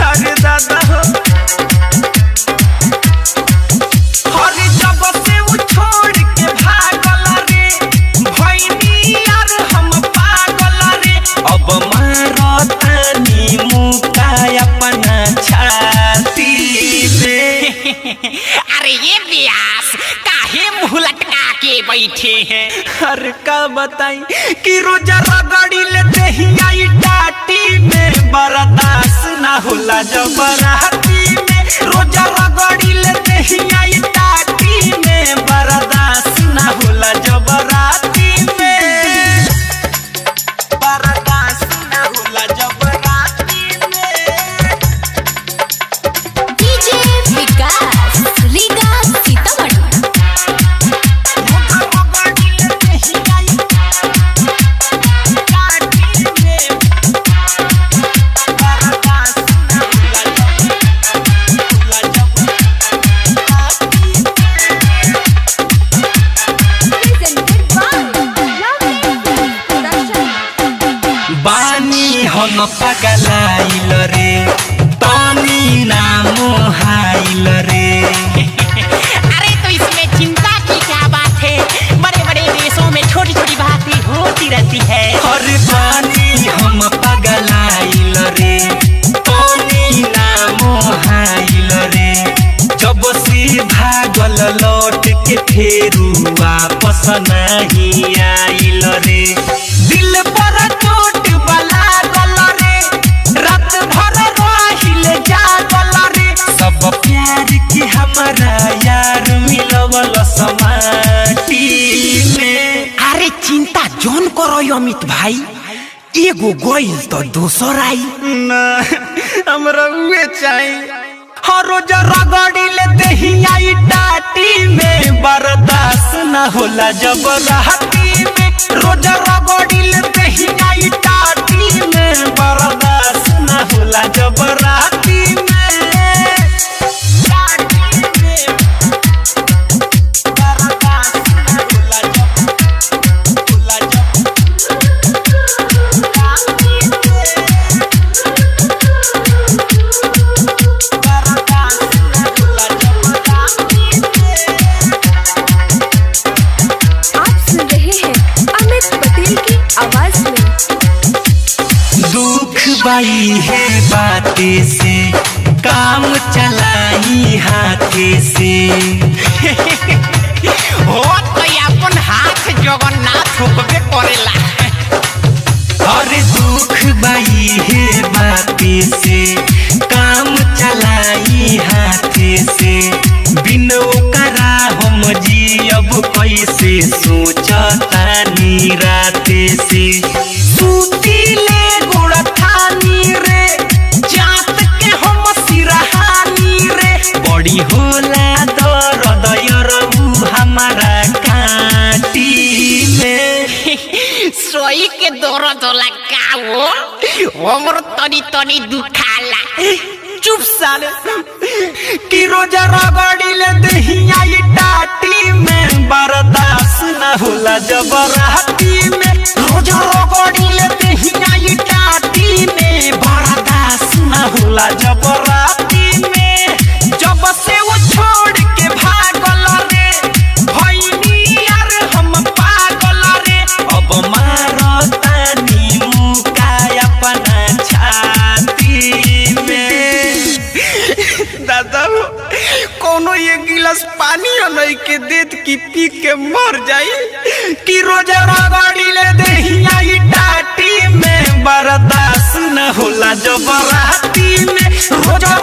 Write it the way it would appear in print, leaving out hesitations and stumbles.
अरे दादा हो अरे जब से वो छोड़ के भागल रे भैनी यार हम पागल रे अब मारतानी मुका अपना छाती में। अरे ये व्यास काहे मुँह लटका के बैठे हैं। अरे का बताई कि रोजा रगड़ी लेते ही आई टाटी में बर्दाश्त ना होला जब राती में रोजा रगड़ी लेते ही आई टाटी में बर्दाश्त ना होला जब राती में बर्दाश्त ना होला जब राती में। डीजे विकास रीगा सीतामढ़ी। बानी हम पगलाइल रे पानी नाम हाइल रे। अरे तो इसमें चिंता की क्या बात है, बड़े बड़े देशों में छोटी छोटी बातें होती रहती है। हर बानी हम पगलाइल रे पानी नाम हाइल रे जब से भागल लौट के फेरू वापस नहीं आइल रे दिल पर चोट बला गल रे रात भर रहिल जागल रे सब प्यार के हमारा यार मिलवल समाटी में। अरे चिंता जोन करो अमित भाई, एगो गोइल तो दोसर आई ना हमरा उहे चाहिए हर रोज रगड़ी लेते ही आई टाटी में बर्दाश्त ना होला जब राती में रोज रगड़ी लेते ही आई टाटी में बर्दाश्त ना होला जब राती में टाटी में बर्दाश्त ना होला जब राती आप सुन रहे हैं अमित पटेल की आवाज में। दुख बाई है बातें से काम चलाई हाथे से हो तो अपन हाथ जगन्नाथ होबे करेला। और दुख बाई है बातें से काम चलाई हाथे से बिन ओकरा हम जियब कैसे सोचतानी राते से सुतीले गोड़ थानी रे जात के हम सिरहानी रे बड़ी होला दर्द यरऊ हमारा काटी में। सोई के दर्द होला का वो हमर तनी तनी दुखाला। चुप साले कि रोजा रगड़ी लेते ही आई टाटी में बर्दाश्त ना होला जब राती में रोजा रगड़ी लेते ही आई टाटी में बर्दाश्त ना होला जब राती में जब से वो छोड़ के भागल रे भैनी यार हम पागल रे अब मारतानी मुका अपना छाती में। दादा हो कोनो एक गिलास पानी नहीं के देत की पी के मर जाई कि रोजा रगड़ी ले दे आई टाटी में बर्दाश्त न होला जब राती में रोजा